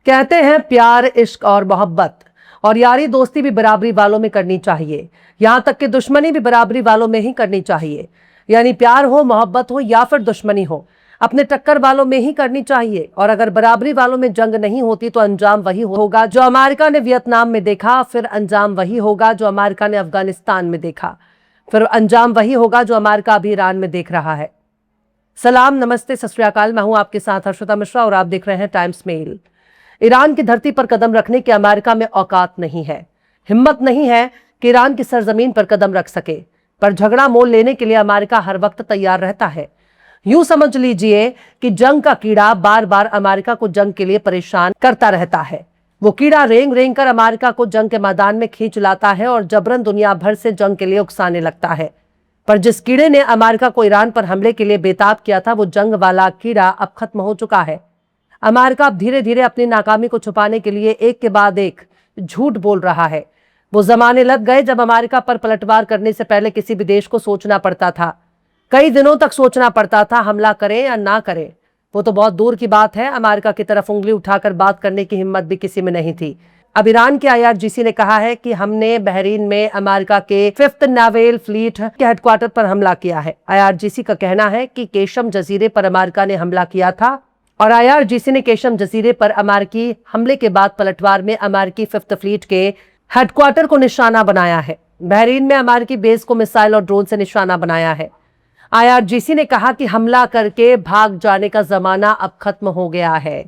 कहते हैं प्यार, इश्क और मोहब्बत और यारी दोस्ती भी बराबरी वालों में करनी चाहिए। यहां तक कि दुश्मनी भी बराबरी वालों में ही करनी चाहिए। यानी प्यार हो, मोहब्बत हो या फिर दुश्मनी हो, अपने टक्कर वालों में ही करनी चाहिए। और अगर बराबरी वालों में जंग नहीं होती तो अंजाम वही होगा जो अमेरिका ने वियतनाम में देखा, फिर अंजाम वही होगा जो अमेरिका ने अफगानिस्तान में देखा, फिर अंजाम वही होगा जो अमेरिका अभी ईरान में देख रहा है। सलाम, नमस्ते, सत श्री अकाल। मैं हूं आपके साथ हर्षिता मिश्रा और आप देख रहे हैं टाइम्स मेल। ईरान की धरती पर कदम रखने की अमेरिका में औकात नहीं है, हिम्मत नहीं है कि ईरान की सरजमीन पर कदम रख सके। पर झगड़ा मोल लेने के लिए अमेरिका हर वक्त तैयार रहता है। यूं समझ लीजिए कि जंग का कीड़ा बार बार अमेरिका को जंग के लिए परेशान करता रहता है। वो कीड़ा रेंग रेंग कर अमेरिका को जंग के मैदान में खींच लाता है और जबरन दुनिया भर से जंग के लिए उकसाने लगता है। पर जिस कीड़े ने अमेरिका को ईरान पर हमले के लिए बेताब किया था, वो जंग वाला कीड़ा अब खत्म हो चुका है। अमेरिका अब धीरे धीरे अपनी नाकामी को छुपाने के लिए एक के बाद एक झूठ बोल रहा है। वो जमाने लग गए जब अमेरिका पर पलटवार करने से पहले किसी भी देश को सोचना पड़ता था, कई दिनों तक सोचना पड़ता था हमला करें या ना करें। वो तो बहुत दूर की बात है, अमेरिका की तरफ उंगली उठाकर बात करने की हिम्मत भी किसी में नहीं थी। अब ईरान के IRGC ने कहा है कि हमने बहरीन में अमेरिका के 5th नेवल फ्लीट के हेडक्वार्टर पर हमला किया है। IRGC का कहना है कि केशम जजीरे पर अमेरिका ने हमला किया था और IRGC ने केशम जजीरे पर अमेरिकी हमले के बाद पलटवार में अमेरिकी 5th फ्लीट के हेडक्वार्टर को निशाना बनाया है। बहरीन में अमेरिकी बेस को मिसाइल और ड्रोन से निशाना बनाया है। IRGC ने कहा कि हमला करके भाग जाने का जमाना अब खत्म हो गया है।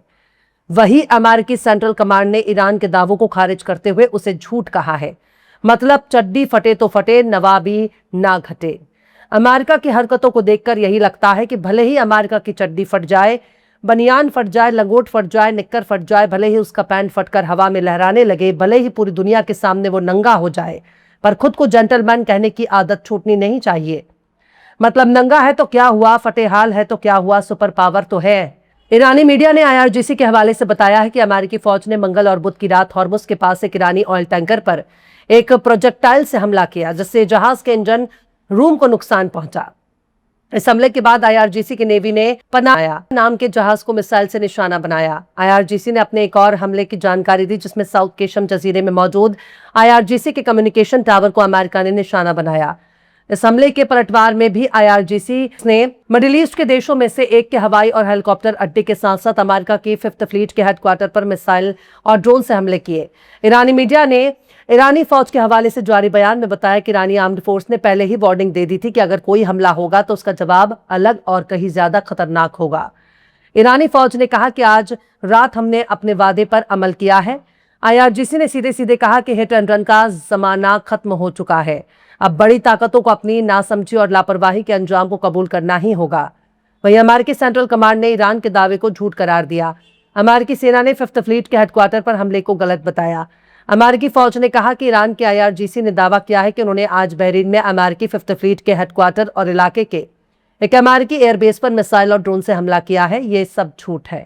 वही अमेरिकी सेंट्रल कमांड ने ईरान के दावों को खारिज करते हुए उसे झूठ कहा है। मतलब चड्डी फटे तो फटे, नवाबी ना घटे। अमेरिका की हरकतों को देखकर यही लगता है कि भले ही अमेरिका की चड्डी फट जाए, बनियान फट जाए, लंगोट फट जाए, निक्कर फट जाए, भले ही उसका पैंट फटकर हवा में लहराने लगे, भले ही पूरी दुनिया के सामने वो नंगा हो जाए, पर खुद को जेंटलमैन कहने की आदत छूटनी नहीं चाहिए। मतलब नंगा है तो क्या हुआ, फटे हाल है तो क्या हुआ, सुपर पावर तो है। ईरानी मीडिया ने IRGC के हवाले से बताया है कि अमेरिकी फौज ने मंगल और बुध की रात हॉर्मुज के पास एक ईरानी ऑयल टैंकर पर एक प्रोजेक्टाइल से हमला किया, जिससे जहाज के इंजन रूम को नुकसान पहुंचा। इस हमले के बाद IRGC की नेवी ने पनाया नाम के जहाज को मिसाइल से निशाना बनाया। IRGC ने अपने एक और हमले की जानकारी दी, जिसमें साउथ केशम जजीरे में मौजूद IRGC के कम्युनिकेशन टावर को अमेरिका ने निशाना बनाया। इस हमले के पलटवार में भी IRGC ने मिडिल ईस्ट के देशों में से एक के हवाई और हेलीकॉप्टर अड्डे के साथ साथ अमेरिका की 5th फ्लीट के हेडक्वार्टर पर मिसाइल और ड्रोन से हमले किए। ईरानी मीडिया ने ईरानी फौज के हवाले से जारी बयान में बताया कि ईरानी आर्म्ड फोर्स ने पहले ही वार्निंग दे दी थी कि अगर कोई हमला होगा तो उसका जवाब अलग और कहीं ज्यादा खतरनाक होगा। ईरानी फौज ने कहा कि आज रात हमने अपने वादे पर अमल किया है। IRGC ने सीधे सीधे कहा कि हिट एंड रन का जमाना खत्म हो चुका है। अब बड़ी ताकतों को अपनी नासमझी और लापरवाही के अंजाम को कबूल करना ही होगा। वहीं अमेरिकी सेंट्रल कमांड ने ईरान के दावे को झूठ करार दिया। अमेरिकी सेना ने 5th फ्लीट के हेडक्वार्टर पर हमले को गलत बताया। अमेरिकी फौज ने कहा कि ईरान के IRGC ने दावा किया है कि उन्होंने आज बहरीन में अमेरिकी 5th फ्लीट के हेडक्वार्टर और इलाके के एक अमेरिकी एयरबेस पर मिसाइल और ड्रोन से हमला किया है। ये सब झूठ है।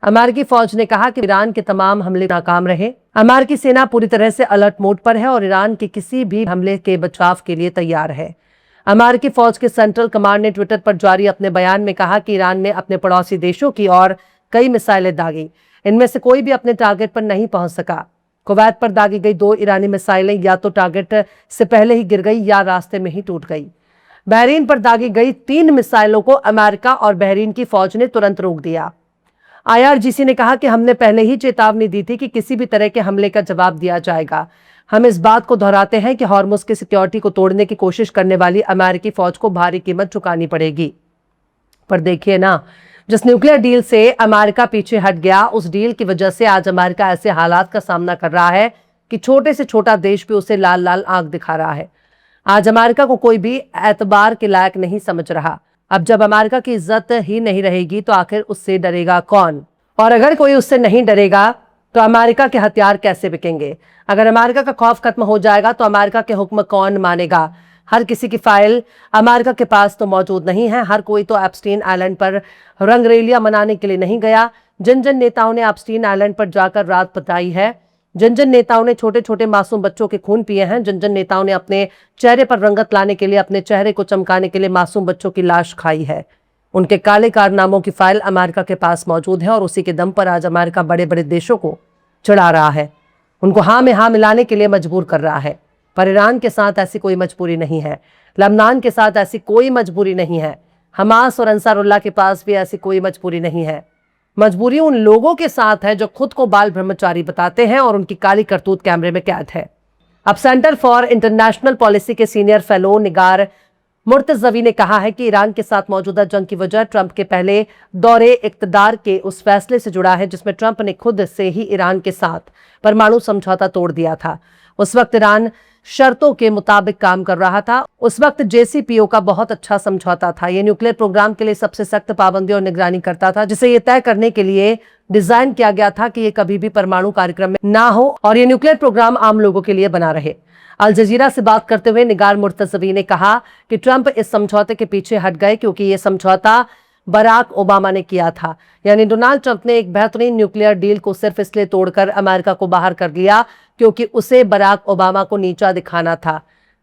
अमेरिकी फौज ने कहा कि ईरान के तमाम हमले नाकाम रहे। अमेरिकी सेना पूरी तरह से अलर्ट मोड पर है और ईरान के किसी भी हमले के बचाव के लिए तैयार है। अमेरिकी फौज के सेंट्रल कमांड ने ट्विटर पर जारी अपने बयान में कहा कि ईरान ने अपने पड़ोसी देशों की और कई मिसाइलें दागी, इनमें से कोई भी अपने टारगेट पर नहीं पहुंच सका। कुवैत पर दागी गई 2 ईरानी मिसाइलें या तो टारगेट से पहले ही गिर गई या रास्ते में ही टूट गई। बहरीन पर दागी गई 3 मिसाइलों को अमेरिका और बहरीन की फौज ने तुरंत रोक दिया। IRGC ने कहा कि हमने पहले ही चेतावनी दी थी कि किसी भी तरह के हमले का जवाब दिया जाएगा। हम इस बात को दोहराते हैं कि हॉर्मुज की सिक्योरिटी को तोड़ने की कोशिश करने वाली अमेरिकी फौज को भारी कीमत चुकानी पड़ेगी। पर देखिए ना, जिस न्यूक्लियर डील से अमेरिका पीछे हट गया, उस डील की वजह से आज अमेरिका ऐसे हालात का सामना कर रहा है कि छोटे से छोटा देश भी उसे लाल लाल आंख दिखा रहा है। आज अमेरिका को कोई भी एतबार के लायक नहीं समझ रहा। अब जब अमेरिका की इज्जत ही नहीं रहेगी तो आखिर उससे डरेगा कौन? और अगर कोई उससे नहीं डरेगा तो अमेरिका के हथियार कैसे बिकेंगे? अगर अमेरिका का खौफ खत्म हो जाएगा तो अमेरिका के हुक्म कौन मानेगा? हर किसी की फाइल अमेरिका के पास तो मौजूद नहीं है। हर कोई तो एप्स्टीन आइलैंड पर रंगरेलियां मनाने के लिए नहीं गया। जिन जिन नेताओं ने एप्स्टीन आइलैंड पर जाकर रात बिताई है, जिन जिन नेताओं ने छोटे छोटे मासूम बच्चों के खून पिए हैं, जिन जिन नेताओं ने अपने चेहरे पर रंगत लाने के लिए, अपने चेहरे को चमकाने के लिए मासूम बच्चों की लाश खाई है, उनके काले कारनामों की फाइल अमेरिका के पास मौजूद है और उसी के दम पर आज अमेरिका बड़े बड़े देशों को चढ़ा रहा है, उनको हाँ में हाँ मिलाने के लिए मजबूर कर रहा है। पर ईरान के साथ ऐसी कोई मजबूरी नहीं है, लबनान के साथ ऐसी कोई मजबूरी नहीं है, हमास और अंसारुल्लाह के पास भी ऐसी कोई मजबूरी नहीं है। मजबूरी उन लोगों के साथ है जो खुद को बाल ब्रह्मचारी बताते हैं और उनकी काली करतूत कैमरे में कैद है। अब सेंटर फॉर इंटरनेशनल पॉलिसी के सीनियर फेलो निगार मुर्तजवी ने कहा है कि ईरान के साथ मौजूदा जंग की वजह ट्रंप के पहले दौरे इक्तदार के उस फैसले से जुड़ा है जिसमें ट्रंप ने खुद से ही ईरान के साथ परमाणु समझौता तोड़ दिया था। उस वक्त ईरान शर्तों के मुताबिक काम कर रहा था। उस वक्त JCPOA का बहुत अच्छा समझौता था। यह न्यूक्लियर प्रोग्राम के लिए सबसे सख्त पाबंदी और निगरानी करता था, जिसे यह तय करने के लिए डिजाइन किया गया था कि यह कभी भी परमाणु कार्यक्रम में ना हो और यह न्यूक्लियर प्रोग्राम आम लोगों के लिए बना रहे। अल जजीरा से बात करते हुए निगार मुर्तजवी ने कहा कि ट्रंप इस समझौते के पीछे हट गए क्योंकि यह समझौता बराक ओबामा ने किया था। यानी डोनाल्ड ट्रंप ने एक बेहतरीन न्यूक्लियर डील को सिर्फ इसलिए तोड़कर अमेरिका को बाहर कर लिया क्योंकि उसे बराक ओबामा को नीचा दिखाना था।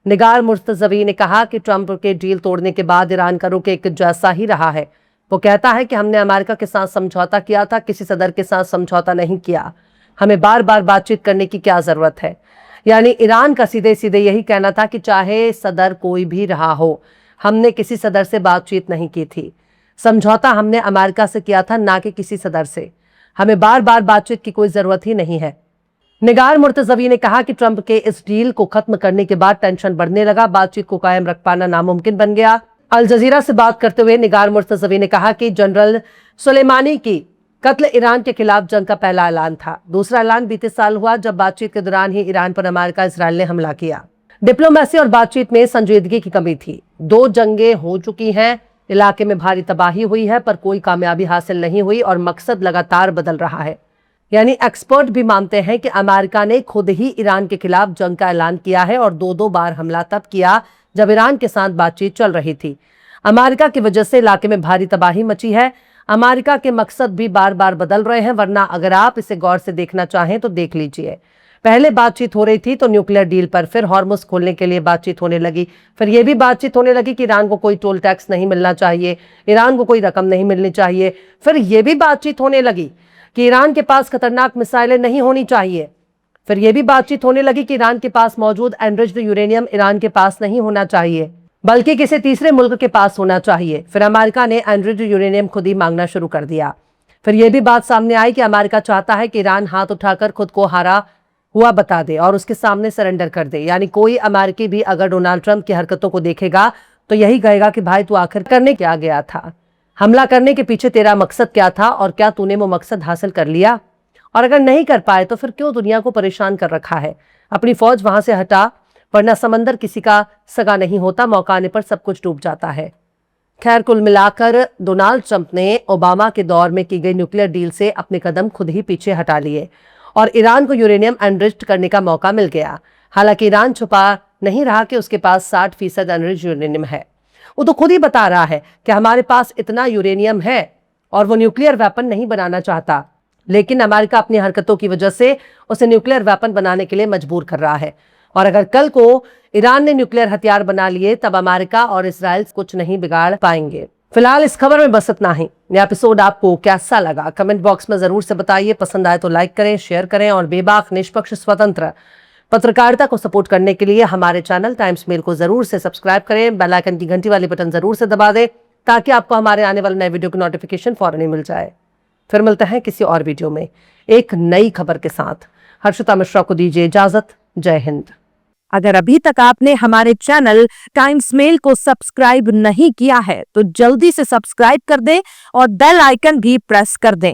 निगार मुर्तजवी ने कहा कि ट्रंप के डील तोड़ने के बाद ईरान का रुख एक जैसा ही रहा है। वो कहता है कि हमने अमेरिका के साथ समझौता किया था, किसी सदर के साथ समझौता नहीं किया। हमें बार बार बातचीत करने की क्या जरूरत है। यानी ईरान का सीधे सीधे यही कहना था कि चाहे सदर कोई भी रहा हो, हमने किसी सदर से बातचीत नहीं की थी। समझौता हमने अमेरिका से किया था, ना कि किसी सदर से। हमें बार बार बातचीत की कोई जरूरत ही नहीं है। निगार मुर्तजवी ने कहा कि ट्रंप के इस डील को खत्म करने के बाद टेंशन बढ़ने लगा, बातचीत को कायम रख पाना नामुमकिन बन गया। अल जजीरा से बात करते हुए निगार मुर्तजवी ने कहा कि जनरल सुलेमानी की कत्ल ईरान के खिलाफ जंग का पहला ऐलान था। दूसरा ऐलान बीते साल हुआ जब बातचीत के दौरान ही ईरान पर अमेरिका इजराइल ने हमला किया। डिप्लोमेसी और बातचीत में संजीदगी की कमी थी। 2 जंगें हो चुकी हैं, इलाके में भारी तबाही हुई है, पर कोई कामयाबी हासिल नहीं हुई और मकसद लगातार बदल रहा है। यानी एक्सपर्ट भी मानते हैं कि अमेरिका ने खुद ही ईरान के खिलाफ जंग का ऐलान किया है और 2 बार हमला तब किया जब ईरान के साथ बातचीत चल रही थी। अमेरिका की वजह से इलाके में भारी तबाही मची है। अमेरिका के मकसद भी बार बार बदल रहे हैं, वरना अगर आप इसे गौर से देखना चाहें तो देख लीजिए। पहले बातचीत हो रही थी तो न्यूक्लियर डील पर, फिर हॉर्मुज खोलने के लिए बातचीत होने लगी, फिर यह भी बातचीत होने लगी कि ईरान को कोई टोल टैक्स नहीं मिलना चाहिए, ईरान को कोई रकम नहीं मिलनी चाहिए, फिर यह भी बातचीत होने लगी कि ईरान के पास खतरनाक मिसाइलें नहीं होनी चाहिए, फिर यह भी बातचीत होने लगी कि ईरान के पास मौजूद एनरिच्ड यूरेनियम ईरान के पास नहीं होना चाहिए बल्कि किसी तीसरे मुल्क के पास होना चाहिए। फिर अमेरिका ने एनरिच्ड यूरेनियम खुद ही मांगना शुरू कर दिया। फिर यह भी बात सामने आई कि अमेरिका चाहता है कि ईरान हाथ उठाकर खुद को हारा हुआ बता दे और उसके सामने सरेंडर कर दे। यानी कोई अमेरिकी भी अगर डोनाल्ड ट्रंप की हरकतों को देखेगा तो यही कहेगा कि भाई तू आखिर करने क्या गया था, हमला करने के पीछे तेरा मकसद क्या था और क्या तूने वो मकसद हासिल कर लिया, और अगर नहीं कर पाए तो फिर क्यों दुनिया को परेशान कर रखा है। अपनी फौज वहां से हटा, वरना समंदर किसी का सगा नहीं होता, मौका आने पर सब कुछ डूब जाता है। खैर, कुल मिलाकर डोनाल्ड ट्रंप ने ओबामा के दौर में की गई न्यूक्लियर डील से अपने कदम खुद ही पीछे हटा लिए और ईरान को यूरेनियम एनरिच्ड करने का मौका मिल गया। हालांकि ईरान छुपा नहीं रहा कि उसके पास 60% एनरिच्ड यूरेनियम है। वो तो खुद ही बता रहा है कि हमारे पास इतना यूरेनियम है और वो न्यूक्लियर वेपन नहीं बनाना चाहता, लेकिन अमेरिका अपनी हरकतों की वजह से उसे न्यूक्लियर वेपन बनाने के लिए मजबूर कर रहा है। और अगर कल को ईरान ने न्यूक्लियर हथियार बना लिए तब अमेरिका और इजराइल कुछ नहीं बिगाड़ पाएंगे। फिलहाल इस खबर में बस इतना ही। यह एपिसोड आपको कैसा लगा कमेंट बॉक्स में जरूर से बताइए। पसंद आए तो लाइक करें, शेयर करें और बेबाक, निष्पक्ष, स्वतंत्र पत्रकारिता को सपोर्ट करने के लिए हमारे चैनल टाइम्स मेल को जरूर से सब्सक्राइब करें। बेल आइकन की घंटी वाली बटन जरूर से दबा दें ताकि आपको हमारे आने वाले नए वीडियो की नोटिफिकेशन फौरन ही मिल जाए। फिर मिलते हैं किसी और वीडियो में एक नई खबर के साथ। हर्षिता मिश्रा को दीजिए इजाजत। जय हिंद। अगर अभी तक आपने हमारे चैनल टाइम्स मेल को सब्सक्राइब नहीं किया है तो जल्दी से सब्सक्राइब कर दें और बेल आइकन भी प्रेस कर दें।